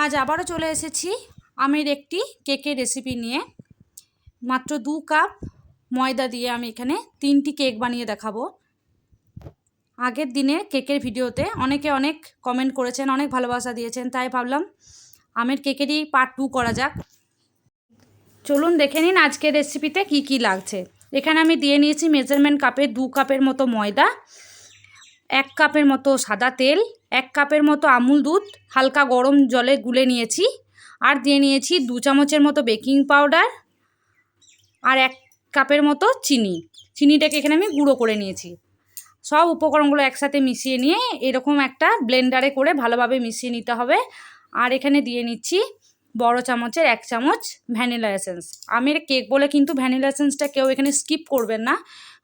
আজ আবারও চলে এসেছি আমের একটি কেকের রেসিপি নিয়ে। মাত্র 2 কাপ ময়দা দিয়ে আমি এখানে 3টি কেক বানিয়ে দেখাবো। আগের দিনে কেকের ভিডিওতে অনেকে অনেক কমেন্ট করেছেন, অনেক ভালোবাসা দিয়েছেন, তাই ভাবলাম আমের কেকেরই পার্ট 2 করা যাক। চলুন দেখে নিন আজকের রেসিপিতে কি কি লাগছে। এখানে আমি দিয়ে নিয়েছি মেজারমেন্ট কাপে 2 কাপের মতো ময়দা, 1 কাপের মতো সাদা তেল, 1 কাপের মতো আমুল দুধ হালকা গরম জলে গুলে নিয়েছি, আর দিয়ে নিয়েছি 2 চামচের মতো বেকিং পাউডার, আর 1 কাপের মতো চিনিটাকে এখানে আমি গুঁড়ো করে নিয়েছি। সব উপকরণগুলো একসাথে মিশিয়ে নিয়ে এরকম একটা ব্লেন্ডারে করে ভালোভাবে মিশিয়ে নিতে হবে। আর এখানে দিয়ে নিচ্ছি বড় চামচের 1 চামচ ভ্যানিলা এসেন্স। আমের কেক বলে কিন্তু ভ্যানিলা এসেন্সটা কেউ এখানে স্কিপ করবেন না,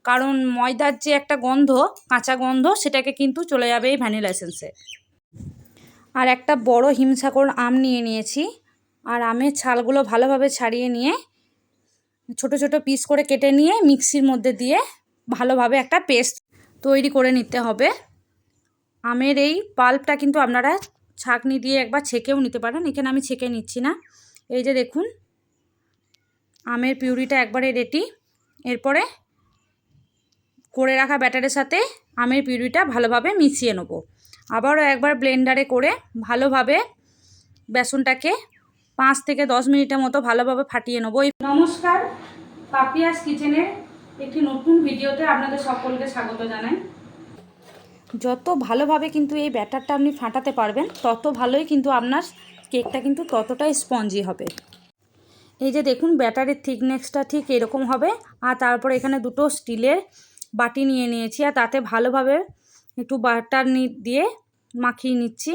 কারণ ময়দার যে একটা গন্ধ, কাঁচা গন্ধ, সেটাকে কিন্তু চলে যাবে এই ভ্যানিলা এসেন্সে। আর একটা বড় হিমসাগর আম নিয়ে নিয়েছি, আর আমের ছালগুলো ভালোভাবে ছাড়িয়ে নিয়ে ছোট ছোট পিস করে কেটে নিয়ে মিক্সির মধ্যে দিয়ে ভালোভাবে একটা পেস্ট তৈরি করে নিতে হবে। আমের এই পাল্পটা কিন্তু আপনারা ছাঁকনি দিয়ে একবার ছেঁকেও নিতে পারেন, এখানে আমি ছেঁকে নিচ্ছি না। এই যে দেখুন আমের পিউরিটা একবারে রেডি। এরপরে করে রাখা ব্যাটারের সাথে আমের পিউরিটা ভালোভাবে মিশিয়ে নেব। আবারও একবার ব্লেন্ডারে করে ভালোভাবে বেসনটাকে 5 থেকে 10 মিনিটের মতো ভালোভাবে ফাটিয়ে নেব। নমস্কার, পাপিয়াস কিচেনের একটি নতুন ভিডিওতে আপনাদের সকলকে স্বাগত জানাই। যত ভালোভাবে কিন্তু এই ব্যাটারটা আপনি ফাটাতে পারবেন, তত ভালোই কিন্তু আপনার কেকটা কিন্তু ততটাই স্পঞ্জি হবে। এই যে দেখুন ব্যাটারের থিকনেসটা ঠিক এরকম হবে। আর তারপরে এখানে দুটো স্টিলের বাটি নিয়ে নিয়েছি, আর তাতে ভালোভাবে একটু বাটার দিয়ে মাখিয়ে নিচ্ছি।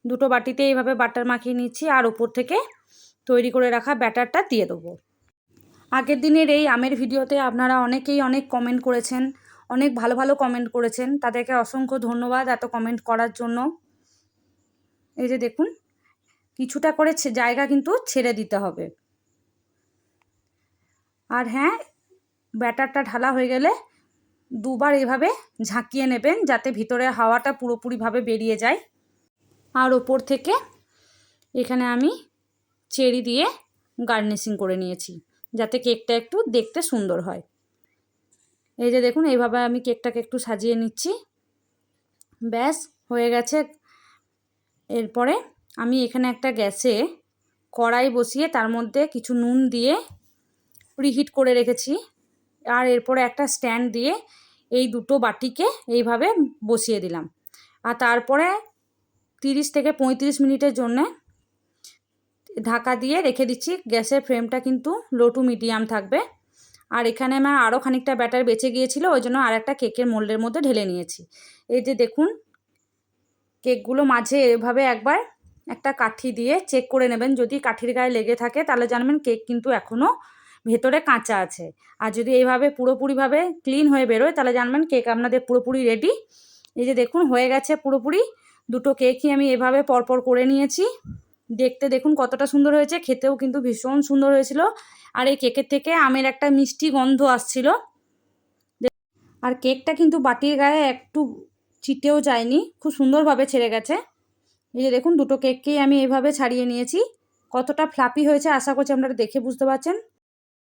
দুটো বাটিতে এইভাবে বাটার মাখিয়ে নিচ্ছি, আর উপর থেকে তৈরি করে রাখা ব্যাটারটা দিয়ে দেবো। আগের দিনের এই আমের ভিডিওতে আপনারা অনেকেই অনেক কমেন্ট করেছেন, অনেক ভালো ভালো কমেন্ট করেছেন, তাদেরকে অসংখ্য ধন্যবাদ এত কমেন্ট করার জন্য। এই যে দেখুন কিছুটা করে জায়গা কিন্তু ছেড়ে দিতে হবে। আর হ্যাঁ, ব্যাটারটা ঢালা হয়ে গেলে দুবার এইভাবে ঝাঁকিয়ে নেবেন, যাতে ভিতরে হাওয়াটা পুরোপুরিভাবে বেরিয়ে যায়। আর ওপর থেকে এখানে আমি চেরি দিয়ে গার্নিশিং করে নিয়েছি, যাতে কেকটা একটু দেখতে সুন্দর হয়। এই যে দেখুন এইভাবে আমি কেকটাকে একটু সাজিয়ে নিচ্ছি। ব্যাস হয়ে গেছে। এরপরে আমি এখানে একটা গ্যাসে কড়াই বসিয়ে তার মধ্যে কিছু নুন দিয়ে প্রিহিট করে রেখেছি। আর এরপরে একটা স্ট্যান্ড দিয়ে এই দুটো বাটিকে এইভাবে বসিয়ে দিলাম। আর তারপরে 30 থেকে 35 মিনিটের জন্যে ঢাকা দিয়ে রেখে দিচ্ছি। গ্যাসের ফ্লেমটা কিন্তু লো টু মিডিয়াম থাকবে। আর এখানে আমার আরও খানিকটা ব্যাটার বেঁচে গিয়েছিল, ওই জন্য আর একটা কেকের মোল্ডের মধ্যে ঢেলে নিয়েছি। এই যে দেখুন কেকগুলো মাঝে এভাবে একবার একটা কাঠি দিয়ে চেক করে নেবেন। যদি কাঠির গায়ে লেগে থাকে তাহলে জানবেন কেক কিন্তু এখনও ভেতরে কাঁচা আছে। আর যদি এইভাবে পুরোপুরিভাবে ক্লিন হয়ে বেরোয় তাহলে জানবেন কেক আপনাদের পুরোপুরি রেডি। এই যে দেখুন হয়ে গেছে পুরোপুরি। দুটো কেকই আমি এভাবে পরপর করে নিয়েছি। দেখতে দেখুন কতটা সুন্দর হয়েছে, খেতেও কিন্তু ভীষণ সুন্দর হয়েছিল। আর এই কেকের থেকে আমের একটা মিষ্টি গন্ধ আসছিল। আর কেকটা কিন্তু বাটির গায়ে একটু চিটেও যায়নি, খুব সুন্দরভাবে ছেড়ে গেছে। এই যে দেখুন দুটো কেককেই আমি এইভাবে ছাড়িয়ে নিয়েছি। কতটা ফ্লাপি হয়েছে আশা করছি আপনারা দেখে বুঝতে পারছেন।